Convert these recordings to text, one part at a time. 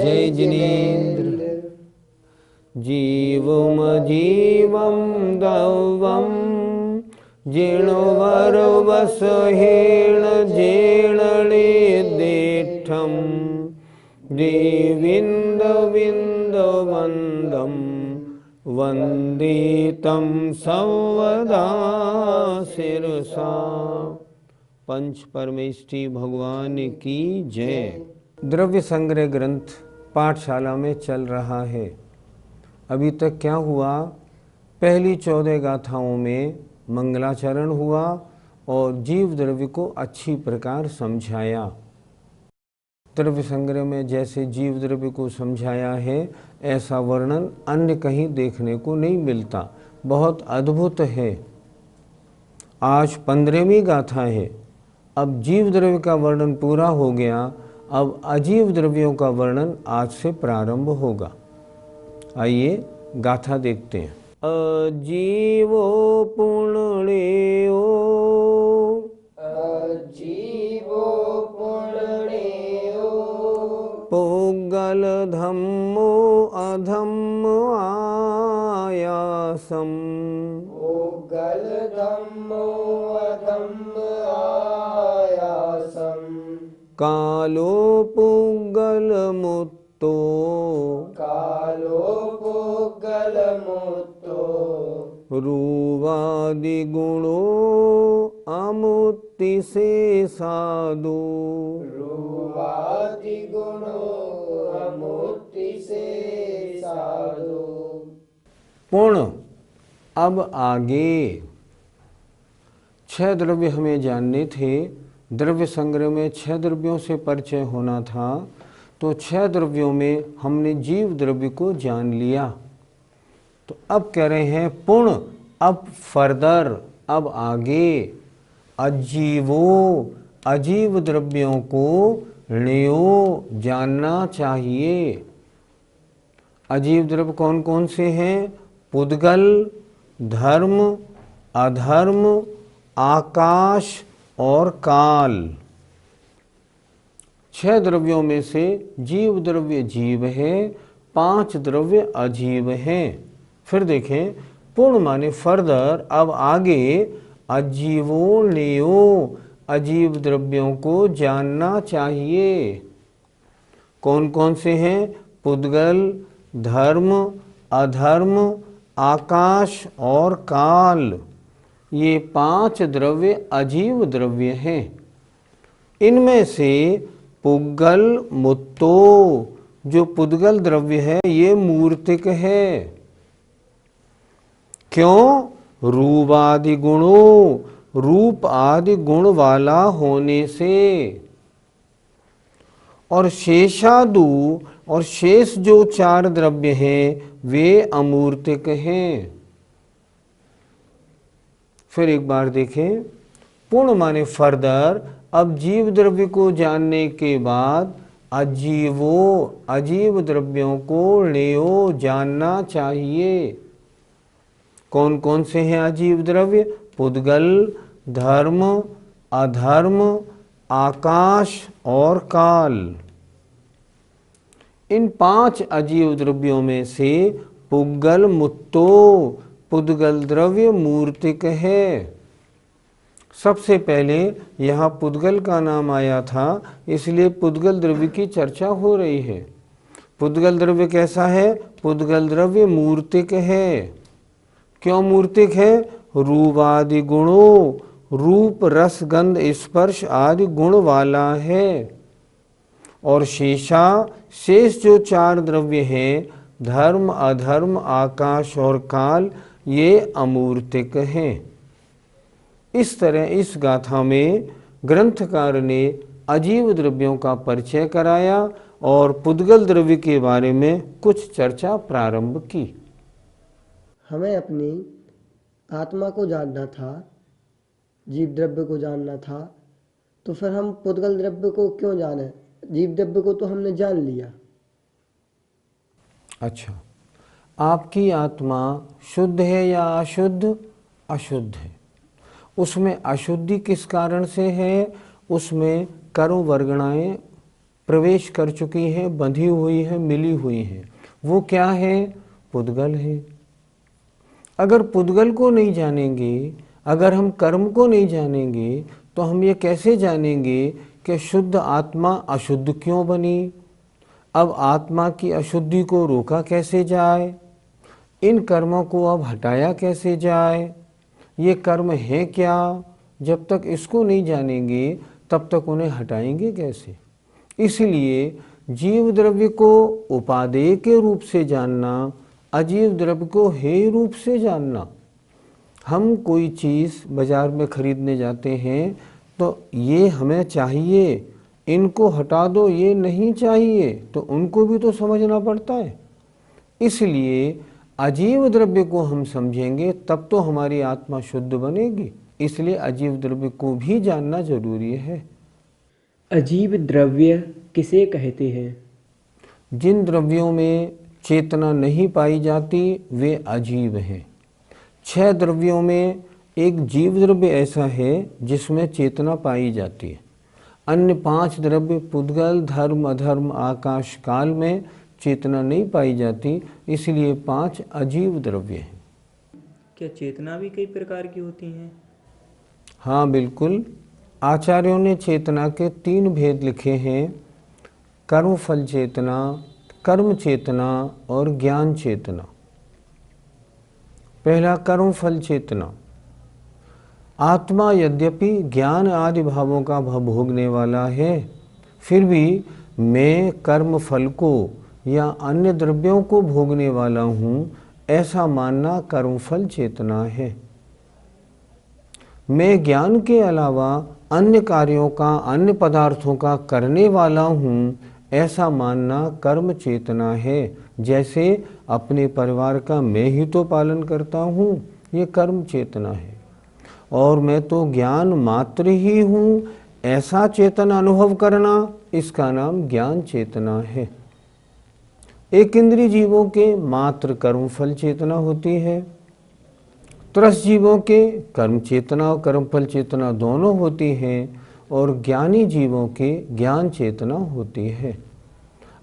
जय जिनेन्द्र। जीवम जीवम दवम जीर्णवर वसहेण जेणले देठम देविंद विंद वंदम वंदे तम संवदा शिरसा। पंच परमेष्ठी भगवान की जय। द्रव्य संग्रह ग्रंथ पाठशाला में चल रहा है। अभी तक क्या हुआ? पहली 14 गाथाओं में मंगलाचरण हुआ और जीव द्रव्य को अच्छी प्रकार समझाया। द्रव्य संग्रह में जैसे जीव द्रव्य को समझाया है ऐसा वर्णन अन्य कहीं देखने को नहीं मिलता। बहुत अद्भुत है। आज 15वीं गाथा है। अब जीव द्रव्य का वर्णन पूरा हो गया। अब अजीव द्रव्यों का वर्णन आज से प्रारंभ होगा। आइए गाथा देखते हैं। अजीवो पुण्यो अजीवो पुण्यो पुग्गल धम्मो अधम्म आयासम पुग्गल धम्मो अधम्म आयासम कालो पुग्गल मुत्तो कालो पुग्गल मुत्तो रूवादि गुणो अमुत्ति से साधु रूवादि गुणो अमुत्ति से साधु। पूर्ण। अब आगे 6 द्रव्य हमें जानने थे। द्रव्य संग्रह में 6 द्रव्यों से परिचय होना था, तो 6 द्रव्यों में हमने जीव द्रव्य को जान लिया। तो अब कह रहे हैं पूर्ण। अब फर्दर, अब आगे अजीवो, अजीव द्रव्यों को ण्यो जानना चाहिए। अजीव द्रव्य कौन कौन से हैं? पुद्गल, धर्म, अधर्म, आकाश और काल। 6 द्रव्यों में से जीव द्रव्य जीव है, 5 द्रव्य अजीव हैं। फिर देखें, पूर्ण माने फर्दर। अब आगे अजीवो ण्यो, अजीव द्रव्यों को जानना चाहिए। कौन कौन से हैं? पुद्गल, धर्म, अधर्म, आकाश और काल। ये 5 द्रव्य अजीव द्रव्य हैं। इनमें से पुग्गल मुत्तो, जो पुद्गल द्रव्य है, ये मूर्तिक है। क्यों? रूपादि गुणों, रूप आदि गुण वाला होने से। और शेषादु, और शेष जो 4 द्रव्य हैं वे अमूर्तिक हैं। फिर एक बार देखें, पूर्ण माने फर्दर। अब जीव द्रव्य को जानने के बाद अजीवो, अजीव द्रव्यों को ण्यो जानना चाहिए। कौन कौन से हैं अजीव द्रव्य? पुद्गल, धर्म, अधर्म, आकाश और काल। इन 5 अजीव द्रव्यों में से पुग्गल मुत्तो, पुद्गल द्रव्य मूर्तिक है। सबसे पहले यहाँ पुद्गल का नाम आया था, इसलिए पुद्गल द्रव्य की चर्चा हो रही है। पुद्गल द्रव्य कैसा है? पुद्गल द्रव्य मूर्तिक है। क्यों मूर्तिक है? रूपादि गुणों, रूप रस गंध स्पर्श आदि गुण वाला है। और शेषा, शेष जो 4 द्रव्य हैं, धर्म, अधर्म, आकाश और काल, ये अमूर्तिक हैं। इस तरह इस गाथा में ग्रंथकार ने अजीव द्रव्यों का परिचय कराया और पुद्गल द्रव्य के बारे में कुछ चर्चा प्रारंभ की। हमें अपनी आत्मा को जानना था, जीव द्रव्य को जानना था, तो फिर हम पुद्गल द्रव्य को क्यों जाने? जीव द्रव्य को तो हमने जान लिया। अच्छा, आपकी आत्मा शुद्ध है या अशुद्ध? अशुद्ध है। उसमें अशुद्धि किस कारण से है? उसमें कर्म वर्गणाएं प्रवेश कर चुकी हैं, बंधी हुई हैं, मिली हुई हैं। वो क्या है? पुद्गल है। अगर पुद्गल को नहीं जानेंगे, अगर हम कर्म को नहीं जानेंगे, तो हम ये कैसे जानेंगे कि शुद्ध आत्मा अशुद्ध क्यों बनी? अब आत्मा की अशुद्धि को रोका कैसे जाए? इन कर्मों को अब हटाया कैसे जाए? ये कर्म है क्या? जब तक इसको नहीं जानेंगे तब तक उन्हें हटाएंगे कैसे? इसलिए जीव द्रव्य को उपादेय के रूप से जानना, अजीव द्रव्य को हेय रूप से जानना। हम कोई चीज़ बाजार में खरीदने जाते हैं तो ये हमें चाहिए, इनको हटा दो, ये नहीं चाहिए, तो उनको भी तो समझना पड़ता है। इसलिए अजीव द्रव्य को हम समझेंगे तब तो हमारी आत्मा शुद्ध बनेगी। इसलिए अजीव द्रव्य को भी जानना जरूरी है। अजीब द्रव्य किसे कहते हैं? जिन द्रव्यों में चेतना नहीं पाई जाती वे अजीब हैं। 6 द्रव्यों में एक जीव द्रव्य ऐसा है जिसमें चेतना पाई जाती है। अन्य 5 द्रव्य पुद्गल, धर्म, अधर्म, आकाश, काल में चेतना नहीं पाई जाती, इसलिए 5 अजीव द्रव्य हैं। क्या चेतना भी कई प्रकार की होती हैं? हाँ बिल्कुल। आचार्यों ने चेतना के 3 भेद लिखे हैं: कर्म फल चेतना, कर्म चेतना और ज्ञान चेतना। पहला कर्म फल चेतना। आत्मा यद्यपि ज्ञान आदि भावों का भोगने वाला है, फिर भी मैं कर्म फल को या अन्य द्रव्यों को भोगने वाला हूँ, ऐसा मानना कर्म फल चेतना है। मैं ज्ञान के अलावा अन्य कार्यों का, अन्य पदार्थों का करने वाला हूँ, ऐसा मानना कर्म चेतना है। जैसे अपने परिवार का मैं ही तो पालन करता हूँ, ये कर्म चेतना है। और मैं तो ज्ञान मात्र ही हूँ, ऐसा चेतन अनुभव करना, इसका नाम ज्ञान चेतना है। एक इंद्रिय जीवों के मात्र कर्म फल चेतना होती है। त्रस जीवों के कर्म चेतना और कर्म फल चेतना दोनों होती हैं, और ज्ञानी जीवों के ज्ञान चेतना होती है।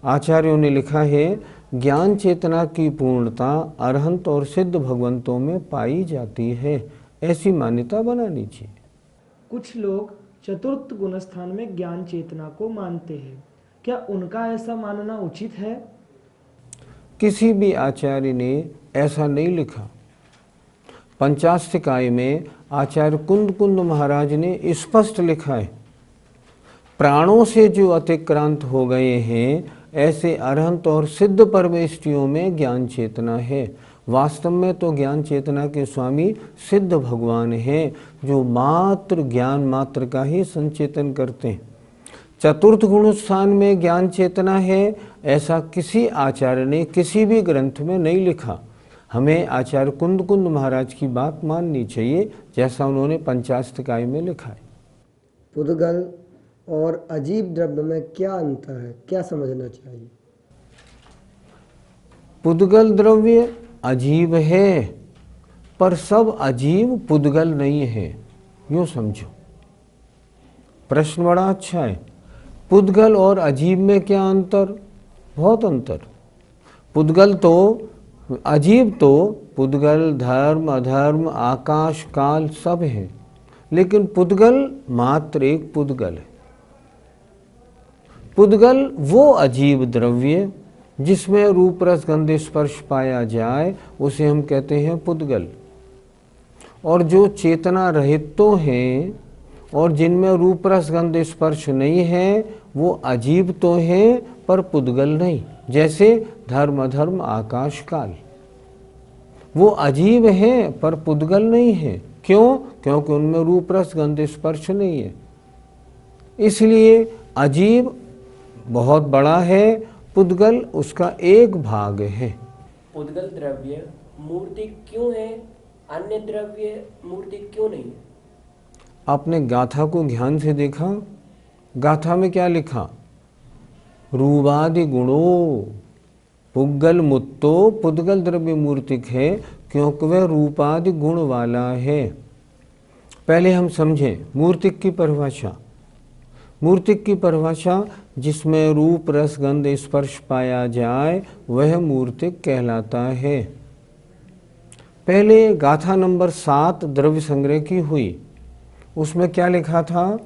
आचार्यों ने लिखा है, ज्ञान चेतना की पूर्णता अरहंत और सिद्ध भगवंतों में पाई जाती है। ऐसी मान्यता बनानी चाहिए। कुछ लोग चतुर्थ गुणस्थान में ज्ञान चेतना को मानते हैं, क्या उनका ऐसा मानना उचित है? किसी भी आचार्य ने ऐसा नहीं लिखा। पंचास्तिकाय में आचार्य कुंद कुंद महाराज ने स्पष्ट लिखा है, प्राणों से जो अतिक्रांत हो गए हैं, ऐसे अरहंत और सिद्ध परमेष्टियों में ज्ञान चेतना है। वास्तव में तो ज्ञान चेतना के स्वामी सिद्ध भगवान हैं, जो मात्र ज्ञान मात्र का ही संचेतन करते हैं। चतुर्थ गुण स्थान में ज्ञान चेतना है, ऐसा किसी आचार्य ने किसी भी ग्रंथ में नहीं लिखा। हमें आचार्य कुंद कुंद महाराज की बात माननी चाहिए, जैसा उन्होंने पंचास्तिकाय में लिखा है। पुद्गल और अजीब द्रव्य में क्या अंतर है, क्या समझना चाहिए? पुद्गल द्रव्य अजीब है, पर सब अजीब पुद्गल नहीं है, यूँ समझो। प्रश्न बड़ा अच्छा है। पुद्गल और अजीब में क्या अंतर? बहुत अंतर। पुद्गल तो, अजीब तो पुद्गल, धर्म, अधर्म, आकाश, काल सब है, लेकिन पुद्गल मात्र एक पुद्गल है। पुद्गल वो अजीब द्रव्य जिसमें रूप रस गंध स्पर्श पाया जाए, उसे हम कहते हैं पुद्गल। और जो चेतना रहित तो हैं और जिनमें रूप रस गंध स्पर्श नहीं है, वो अजीब तो हैं पर पुद्गल नहीं। जैसे धर्म, अधर्म, आकाश, काल, वो अजीब हैं पर पुद्गल नहीं है। क्यों? क्योंकि उनमें रूप रस गंध स्पर्श नहीं है। इसलिए अजीब बहुत बड़ा है, पुद्गल उसका एक भाग है। पुद्गल द्रव्य मूर्ति क्यों है, अन्य द्रव्य मूर्ति क्यों नहीं है? आपने गाथा को ध्यान से देखा? गाथा में क्या लिखा? रूपादि गुणो पुद्गल मुत्तो, पुद्गल द्रव्य मूर्तिक है क्योंकि वह रूपादि गुण वाला है। पहले हम समझें मूर्तिक की परिभाषा। मूर्तिक की परिभाषा, जिसमें रूप रस गंध स्पर्श पाया जाए वह मूर्तिक कहलाता है। पहले गाथा नंबर 7 द्रव्य संग्रह की हुई, उसमें क्या लिखा था?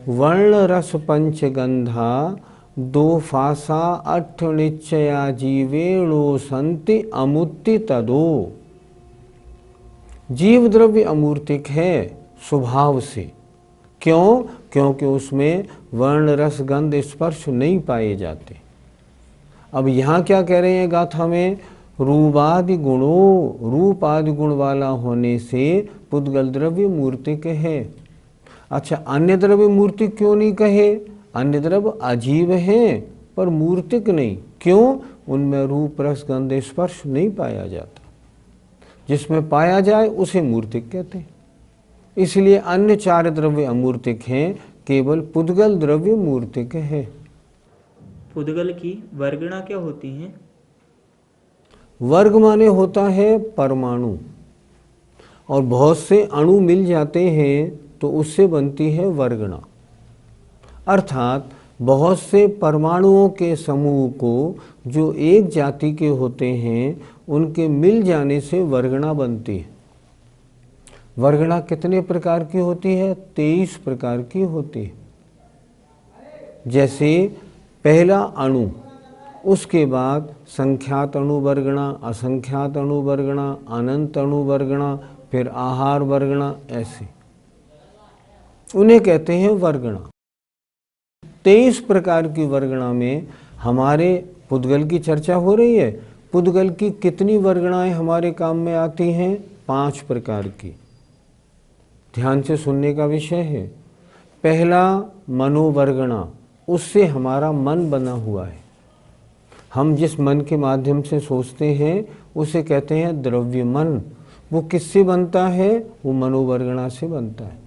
वर्ण रस पंचगंधा दो फासा अठ निश्चया जीवेणो संति अमुत्ति तदो। जीव द्रव्य अमूर्तिक है स्वभाव से। क्यों? क्योंकि उसमें वर्ण रस गंध स्पर्श नहीं पाए जाते। अब यहाँ क्या कह रहे हैं गाथा में? रूपादि गुणों, रूप आदि गुण वाला होने से पुद्गल द्रव्य मूर्तिक है। अच्छा, अन्य द्रव्य मूर्तिक क्यों नहीं कहे? अन्य द्रव्य अजीव हैं पर मूर्तिक नहीं। क्यों? उनमें रूप रस गंध स्पर्श नहीं पाया जाता। जिसमें पाया जाए उसे मूर्तिक कहते हैं। इसलिए अन्य 4 द्रव्य अमूर्तिक हैं, केवल पुद्गल द्रव्य मूर्तिक है। पुद्गल की वर्गणा क्या होती है? वर्ग माने होता है परमाणु, और बहुत से अणु मिल जाते हैं तो उससे बनती है वर्गणा। अर्थात बहुत से परमाणुओं के समूह को जो एक जाति के होते हैं उनके मिल जाने से वर्गणा बनती है। वर्गणा कितने प्रकार की होती है? 23 प्रकार की होती है। जैसे पहला अणु, उसके बाद संख्यात अणु वर्गणा, असंख्यात अणु वर्गणा, अनंत अणु वर्गणा, फिर आहार वर्गणा, ऐसे उन्हें कहते हैं वर्गणा। 23 प्रकार की वर्गणा में हमारे पुद्गल की चर्चा हो रही है। पुद्गल की कितनी वर्गणाएं हमारे काम में आती हैं? 5 प्रकार की। ध्यान से सुनने का विषय है। पहला मनोवर्गणा, उससे हमारा मन बना हुआ है। हम जिस मन के माध्यम से सोचते हैं उसे कहते हैं द्रव्य मन। वो किससे बनता है? वो मनोवर्गणा से बनता है।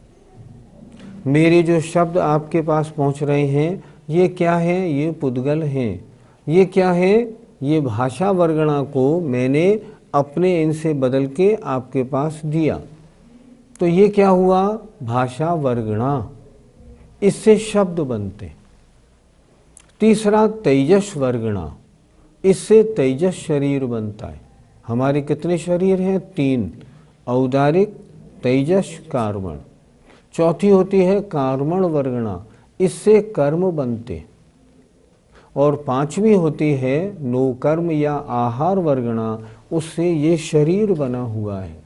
मेरे जो शब्द आपके पास पहुंच रहे हैं ये क्या है? ये पुद्गल हैं। ये क्या है? ये भाषा वर्गणा को मैंने अपने इनसे बदल के आपके पास दिया, तो ये क्या हुआ? भाषा वर्गणा। इससे शब्द बनते। तीसरा तेजस वर्गणा, इससे तेजस शरीर बनता है। हमारे कितने शरीर हैं? 3, औदारिक, तेजस, कार्बन। चौथी होती है कार्मण वर्गणा, इससे कर्म बनते। और 5वीं होती है नो कर्म या आहार वर्गणा, उससे ये शरीर बना हुआ है।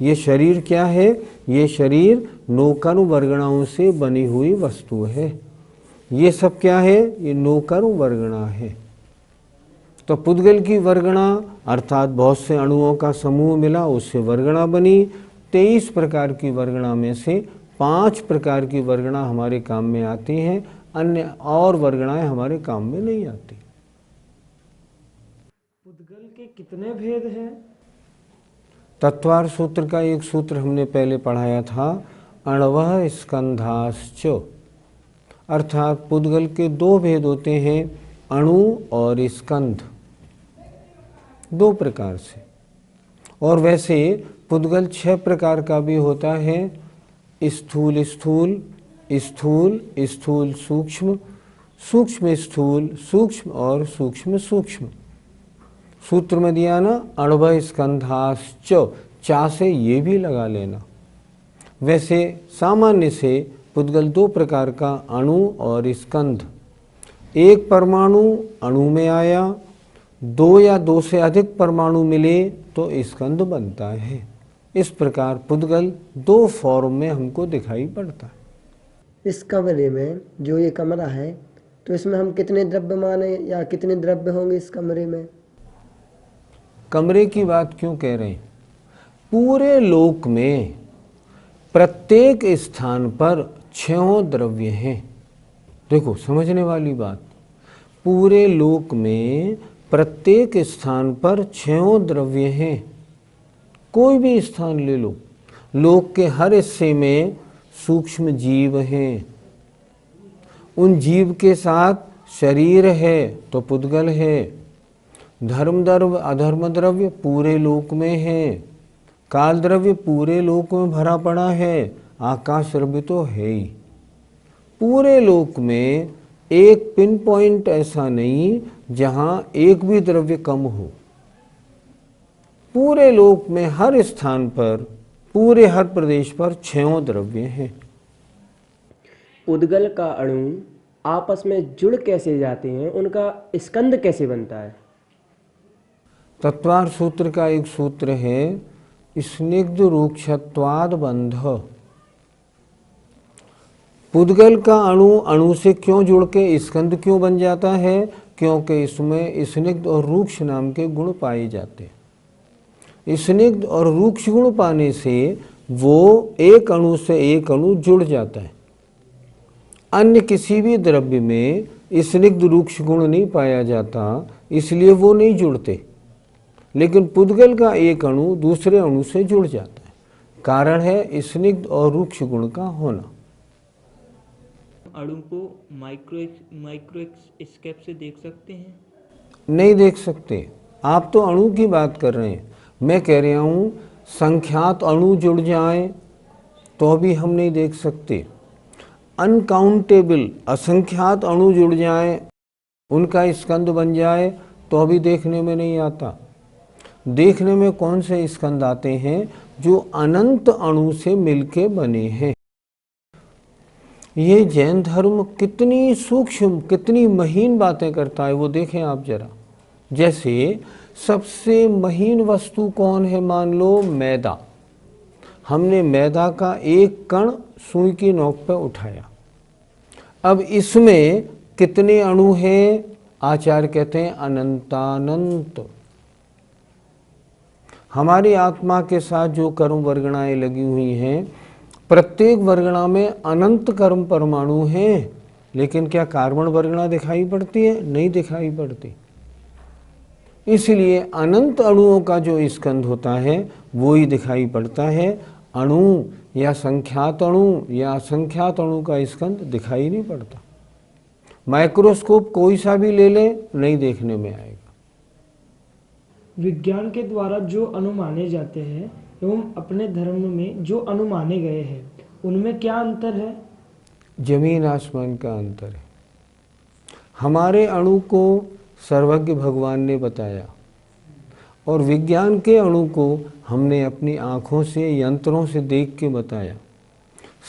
ये शरीर क्या है? ये शरीर नो कर्म वर्गणाओं से बनी हुई वस्तु है। ये सब क्या है? ये नो कर्म वर्गणा है। तो पुद्गल की वर्गणा अर्थात बहुत से अणुओं का समूह मिला, उससे वर्गणा बनी। 23 प्रकार की वर्गणा में से 5 प्रकार की वर्गणा हमारे काम में आती हैं, अन्य और वर्गणाएं हमारे काम में नहीं आती। पुद्गल के कितने भेद हैं? तत्वार सूत्र का एक सूत्र हमने पहले पढ़ाया था, अणवः स्कंधाश्च। अर्थात पुद्गल के 2 भेद होते हैं, अणु और स्कंध, 2 प्रकार से। और वैसे पुद्गल 6 प्रकार का भी होता है, स्थूल स्थूल, स्थूल स्थूल सूक्ष्म, सूक्ष्म स्थूल, सूक्ष्म और सूक्ष्म सूक्ष्म। सूत्र में दिया ना, अणवः स्कंधाश्च, चा से ये भी लगा लेना। वैसे सामान्य से पुद्गल 2 प्रकार का, अणु और स्कंध। एक परमाणु अणु में आया, 2 या 2 से अधिक परमाणु मिले तो स्कंध बनता है। इस प्रकार पुद्गल 2 फॉर्म में हमको दिखाई पड़ता है। इस कमरे में जो ये कमरा है, तो इसमें हम कितने द्रव्य माने या कितने द्रव्य होंगे इस कमरे में? कमरे की बात क्यों कह रहे हैं? पूरे लोक में प्रत्येक स्थान पर 6 द्रव्य हैं। देखो समझने वाली बात, पूरे लोक में प्रत्येक स्थान पर 6 द्रव्य हैं। कोई भी स्थान ले लो, लोक के हर हिस्से में सूक्ष्म जीव हैं। उन जीव के साथ शरीर है तो पुद्गल है। धर्म द्रव्य अधर्म द्रव्य पूरे लोक में है। काल द्रव्य पूरे लोक में भरा पड़ा है। आकाश द्रव्य तो है ही। पूरे लोक में एक पिन पॉइंट ऐसा नहीं जहां एक भी द्रव्य कम हो। पूरे लोक में हर स्थान पर, पूरे हर प्रदेश पर 6 द्रव्य हैं। उद्गल का अणु आपस में जुड़ कैसे जाते हैं, उनका स्कंद कैसे बनता है? तत्वार सूत्र का एक सूत्र है स्निग्ध रूक्षत्वाद बंध। पुद्गल का अणु से क्यों जुड़ के स्कंद क्यों बन जाता है? क्योंकि इसमें स्निग्ध और रूक्ष नाम के गुण पाए जाते हैं। स्निग्ध और रूक्ष गुण पाने से वो एक अणु से एक अणु जुड़ जाता है। अन्य किसी भी द्रव्य में स्निग्ध रूक्ष गुण नहीं पाया जाता, इसलिए वो नहीं जुड़ते। लेकिन पुद्गल का एक अणु दूसरे अणु से जुड़ जाता है, कारण है स्निग्ध और रूक्ष गुण का होना। अणु को माइक्रोस्कोप से देख सकते हैं? नहीं देख सकते। आप तो अणु की बात कर रहे हैं, मैं कह रहा हूँ संख्यात अणु जुड़ जाएं तो भी हम नहीं देख सकते। अनकाउंटेबल असंख्यात अणु जुड़ जाएं, उनका स्कंद बन जाए तो भी देखने में नहीं आता। देखने में कौन से स्कंद आते हैं? जो अनंत अणु से मिलके बने हैं। ये जैन धर्म कितनी सूक्ष्म, कितनी महीन बातें करता है, वो देखें आप जरा। जैसे सबसे महीन वस्तु कौन है? मान लो मैदा। हमने मैदा का एक कण सुई की नोक पर उठाया। अब इसमें कितने अणु हैं? आचार्य कहते हैं अनंतानंत। हमारी आत्मा के साथ जो कर्म वर्गणाएं लगी हुई हैं, प्रत्येक वर्गणा में अनंत कर्म परमाणु हैं, लेकिन क्या कार्बन वर्गणा दिखाई पड़ती है? नहीं दिखाई पड़ती। इसलिए अनंत अणुओं का जो स्कंद होता है वो ही दिखाई पड़ता है। अणु या संख्यात अणु या असंख्यात अणु का स्कंद दिखाई नहीं पड़ता। माइक्रोस्कोप कोई सा भी ले लें, नहीं देखने में आएगा। विज्ञान के द्वारा जो अणु माने जाते हैं एवं अपने धर्म में जो अणु माने गए हैं, उनमें क्या अंतर है? जमीन आसमान का अंतर है। हमारे अणु को सर्वज्ञ भगवान ने बताया और विज्ञान के अणु को हमने अपनी आँखों से, यंत्रों से देख के बताया।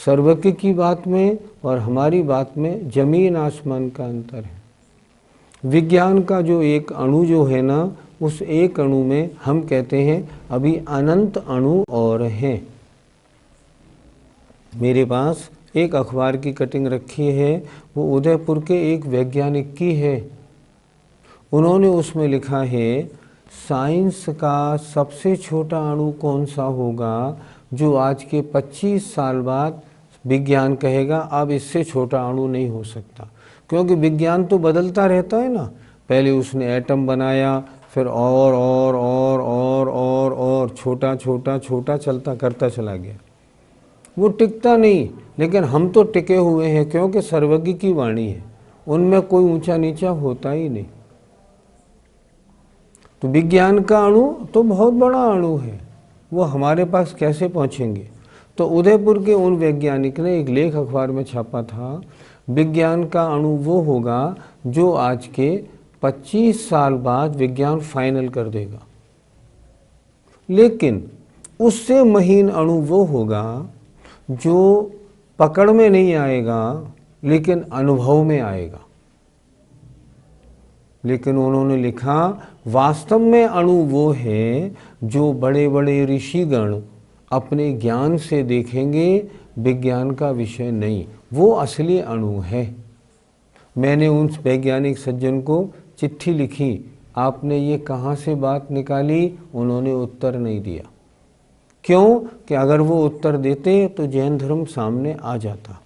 सर्वज्ञ की बात में और हमारी बात में जमीन आसमान का अंतर है। विज्ञान का जो एक अणु जो है ना, उस एक अणु में हम कहते हैं अभी अनंत अणु और हैं। मेरे पास एक अखबार की कटिंग रखी है, वो उदयपुर के एक वैज्ञानिक की है। उन्होंने उसमें लिखा है साइंस का सबसे छोटा अणु कौन सा होगा जो आज के 25 साल बाद विज्ञान कहेगा अब इससे छोटा अणु नहीं हो सकता। क्योंकि विज्ञान तो बदलता रहता है ना। पहले उसने एटम बनाया, फिर और छोटा छोटा छोटा चलता करता चला गया। वो टिकता नहीं, लेकिन हम तो टिके हुए हैं क्योंकि सर्वज्ञ की वाणी है, उनमें कोई ऊंचा नीचा होता ही नहीं। तो विज्ञान का अणु तो बहुत बड़ा अणु है, वो हमारे पास कैसे पहुंचेंगे? तो उदयपुर के उन वैज्ञानिक ने एक लेख अखबार में छापा था, विज्ञान का अणु वो होगा जो आज के 25 साल बाद विज्ञान फाइनल कर देगा। लेकिन उससे महीन अणु वो होगा जो पकड़ में नहीं आएगा लेकिन अनुभव में आएगा। लेकिन उन्होंने लिखा वास्तव में अणु वो है जो बड़े बड़े ऋषिगण अपने ज्ञान से देखेंगे, विज्ञान का विषय नहीं, वो असली अणु है। मैंने उन वैज्ञानिक सज्जन को चिट्ठी लिखी, आपने ये कहाँ से बात निकाली? उन्होंने उत्तर नहीं दिया। क्यों? कि अगर वो उत्तर देते तो जैन धर्म सामने आ जाता।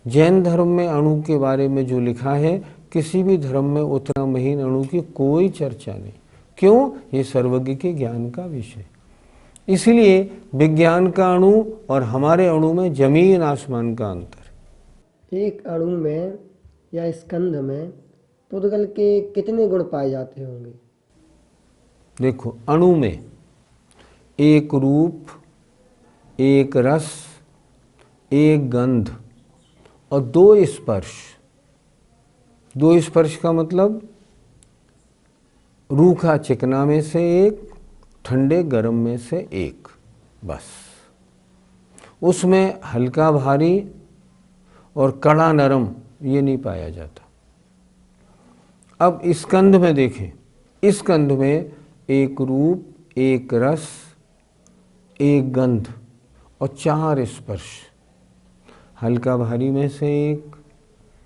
जैन धर्म में अणु के बारे में जो लिखा है, किसी भी धर्म में उतना महीन अणु की कोई चर्चा नहीं। क्यों? ये सर्वज्ञ के ज्ञान का विषय। इसलिए विज्ञान का अणु और हमारे अणु में जमीन आसमान का अंतर। एक अणु में या स्कंध में पुद्गल के कितने गुण पाए जाते होंगे? देखो, अणु में एक रूप, एक रस, एक गंध और 2 स्पर्श। 2 स्पर्श का मतलब रूखा चिकना में से एक, ठंडे गर्म में से एक, बस। उसमें हल्का भारी और कड़ा नरम ये नहीं पाया जाता। अब स्कंध में देखें, स्कंध में एक रूप, एक रस, एक गंध और 4 स्पर्श। हल्का भारी में से एक,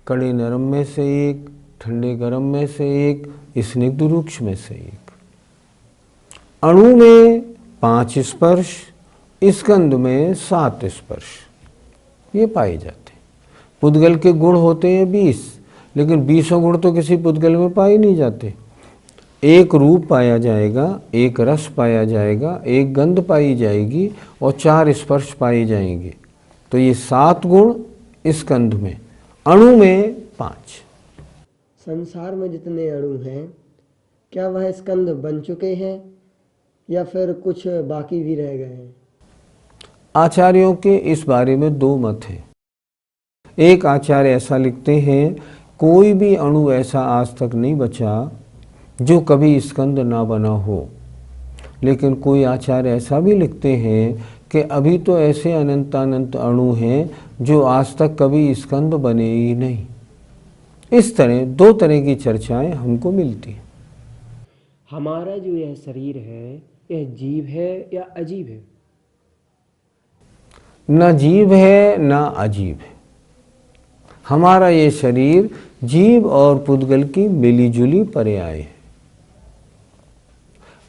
कड़े नरम में से एक, ठंडे गर्म में से एक, स्निग्ध रूक्ष में से एक। अणु में 5 स्पर्श, स्कंध में 7 स्पर्श ये पाए जाते हैं। पुद्गल के गुण होते हैं 20, लेकिन 20 गुण तो किसी पुद्गल में पाए नहीं जाते। एक रूप पाया जाएगा, एक रस पाया जाएगा, एक गंध पाई जाएगी और 4 स्पर्श पाए जाएंगे। तो ये 7 गुण स्कंध में, अणु में 5। संसार में जितने अणु हैं, क्या वह स्कंद बन चुके हैं या फिर कुछ बाकी भी रह गए हैं? आचार्यों के इस बारे में 2 मत हैं। एक आचार्य ऐसा लिखते हैं, कोई भी अणु ऐसा आज तक नहीं बचा जो कभी स्कंद ना बना हो। लेकिन कोई आचार्य ऐसा भी लिखते हैं कि अभी तो ऐसे अनंत अणु हैं जो आज तक कभी स्कंद बने ही नहीं। इस तरह 2 तरह की चर्चाएं हमको मिलती हैं। हमारा जो यह शरीर है, यह जीव है या अजीब है? न जीव है न अजीब है। हमारा ये शरीर जीव और पुद्गल की मिलीजुली पर्याय है।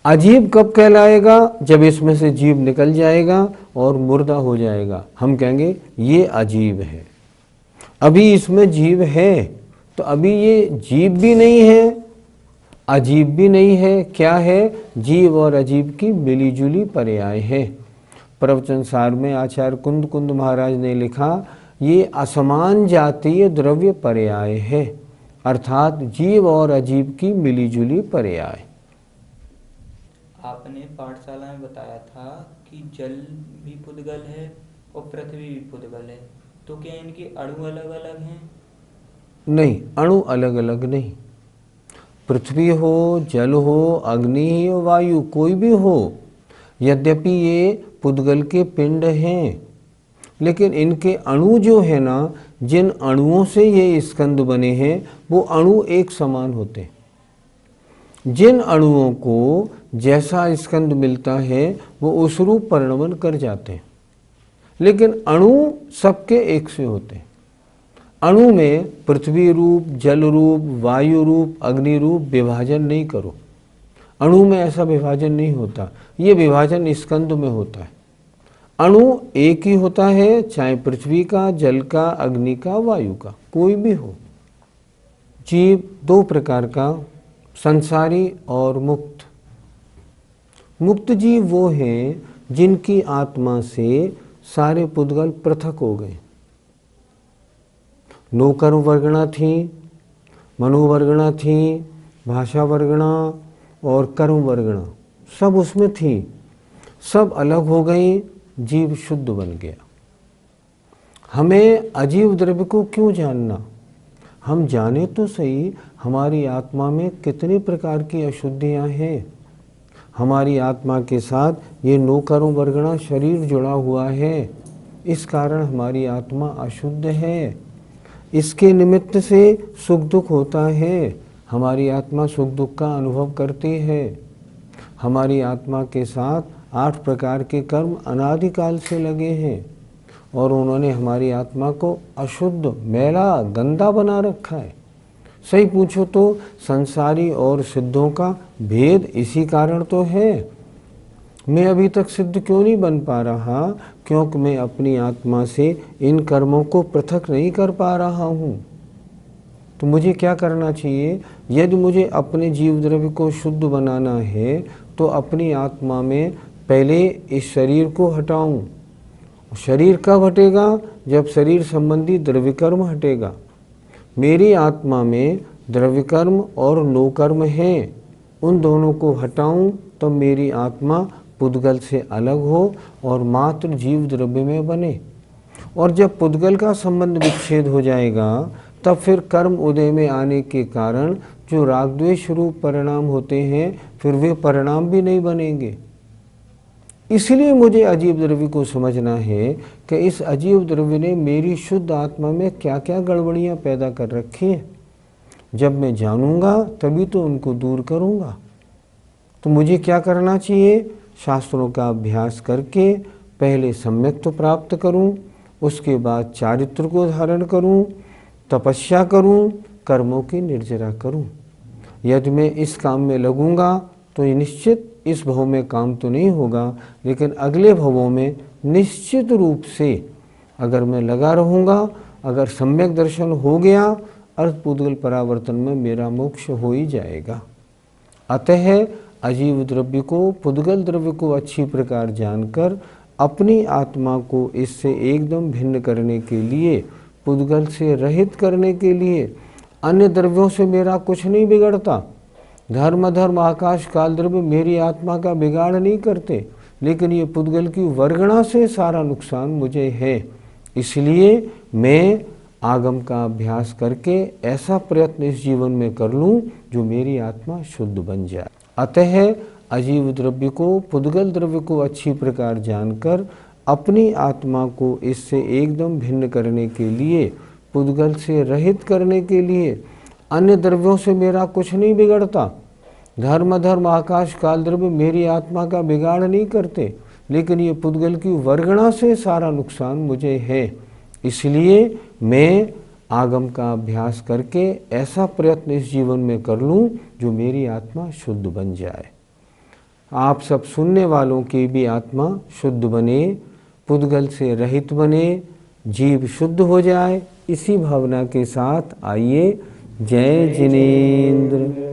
अजीब कब कहलाएगा? जब इसमें से जीव निकल जाएगा और मुर्दा हो जाएगा, हम कहेंगे ये अजीब है। अभी इसमें जीव है, तो अभी ये जीव भी नहीं है, अजीब भी नहीं है। क्या है? जीव और अजीब की मिलीजुली पर्याय है। प्रवचन सार में आचार्य कुंद कुंद महाराज ने लिखा, ये असमान जातीय द्रव्य पर्याय है, अर्थात जीव और अजीब की मिलीजुली पर्याय। आपने पाठशाला में बताया था कि जल भी पुद्गल है और पृथ्वी भी पुद्गल है, तो क्या इनके अणु अलग अलग हैं? नहीं, अणु अलग अलग नहीं। पृथ्वी हो, जल हो, अग्नि हो, वायु कोई भी हो, यद्यपि ये पुद्गल के पिंड हैं, लेकिन इनके अणु जो है ना, जिन अणुओं से ये स्कंद बने हैं वो अणु एक समान होते हैं। जिन अणुओं को जैसा स्कंद मिलता है वो उस रूप परिणमन कर जाते हैं, लेकिन अणु सबके एक से होते हैं। अणु में पृथ्वी रूप, जल रूप, वायु रूप, अग्नि रूप विभाजन नहीं करो। अणु में ऐसा विभाजन नहीं होता, ये विभाजन स्कंद में होता है। अणु एक ही होता है, चाहे पृथ्वी का, जल का, अग्नि का, वायु का, कोई भी हो। जीव 2 प्रकार का, संसारी और मुक्त। मुक्त जीव वो हैं जिनकी आत्मा से सारे पुद्गल पृथक हो गए। नौकर्म वर्गणा थी, मनोवर्गणा थी, भाषा वर्गणा और कर्म वर्गणा सब उसमें थी, सब अलग हो गई, जीव शुद्ध बन गया। हमें अजीव द्रव्य को क्यों जानना? हम जाने तो सही हमारी आत्मा में कितने प्रकार की अशुद्धियां हैं। हमारी आत्मा के साथ ये नौकर्म वर्गणा शरीर जुड़ा हुआ है, इस कारण हमारी आत्मा अशुद्ध है। इसके निमित्त से सुख दुख होता है, हमारी आत्मा सुख दुख का अनुभव करती है। हमारी आत्मा के साथ 8 प्रकार के कर्म अनादिकाल से लगे हैं और उन्होंने हमारी आत्मा को अशुद्ध, मैला, गंदा बना रखा है। सही पूछो तो संसारी और सिद्धों का भेद इसी कारण तो है। मैं अभी तक सिद्ध क्यों नहीं बन पा रहा? क्योंकि मैं अपनी आत्मा से इन कर्मों को पृथक नहीं कर पा रहा हूँ। तो मुझे क्या करना चाहिए? यदि मुझे अपने जीव द्रव्य को शुद्ध बनाना है तो अपनी आत्मा में पहले इस शरीर को हटाऊं। शरीर कब हटेगा? जब शरीर संबंधी द्रव्यकर्म हटेगा। मेरी आत्मा में द्रव्यकर्म और नौकर्म हैं, उन दोनों को हटाऊं तो मेरी आत्मा पुद्गल से अलग हो और मात्र जीव द्रव्य में बने। और जब पुद्गल का संबंध विच्छेद हो जाएगा तब फिर कर्म उदय में आने के कारण जो राग द्वेष रूप परिणाम होते हैं फिर वे परिणाम भी नहीं बनेंगे। इसलिए मुझे अजीब द्रव्य को समझना है कि इस अजीब द्रव्य ने मेरी शुद्ध आत्मा में क्या क्या गड़बड़ियां पैदा कर रखी हैं। जब मैं जानूंगा तभी तो उनको दूर करूंगा। तो मुझे क्या करना चाहिए? शास्त्रों का अभ्यास करके पहले सम्यक तो प्राप्त करूं, उसके बाद चारित्र को धारण करूं, तपस्या करूं, कर्मों की निर्जरा करूं। यदि मैं इस काम में लगूंगा तो ये निश्चित इस भव में काम तो नहीं होगा, लेकिन अगले भवों में निश्चित रूप से अगर मैं लगा रहूँगा, अगर सम्यक दर्शन हो गया, अर्थ पुद्गल परावर्तन में मेरा मोक्ष हो ही जाएगा। अतः अजीव द्रव्य को, पुद्गल द्रव्य को अच्छी प्रकार जानकर अपनी आत्मा को इससे एकदम भिन्न करने के लिए, पुद्गल से रहित करने के लिए, अन्य द्रव्यों से मेरा कुछ नहीं बिगड़ता। धर्म धर्म आकाश काल द्रव्य मेरी आत्मा का बिगाड़ नहीं करते, लेकिन ये पुद्गल की वर्गणा से सारा नुकसान मुझे है। इसलिए मैं आगम का अभ्यास करके ऐसा प्रयत्न इस जीवन में कर लूं जो मेरी आत्मा शुद्ध बन जाए। अतः अजीव द्रव्य को, पुद्गल द्रव्य को अच्छी प्रकार जानकर अपनी आत्मा को इससे एकदम भिन्न करने के लिए, पुद्गल से रहित करने के लिए, अन्य द्रव्यों से मेरा कुछ नहीं बिगड़ता। धर्म धर्म आकाश काल द्रव्य मेरी आत्मा का बिगाड़ नहीं करते, लेकिन ये पुद्गल की वर्गणा से सारा नुकसान मुझे है। इसलिए मैं आगम का अभ्यास करके ऐसा प्रयत्न इस जीवन में कर लूं जो मेरी आत्मा शुद्ध बन जाए। आप सब सुनने वालों की भी आत्मा शुद्ध बने, पुद्गल से रहित बने, जीव शुद्ध हो जाए। इसी भावना के साथ आइए। जय जिनेंद्र।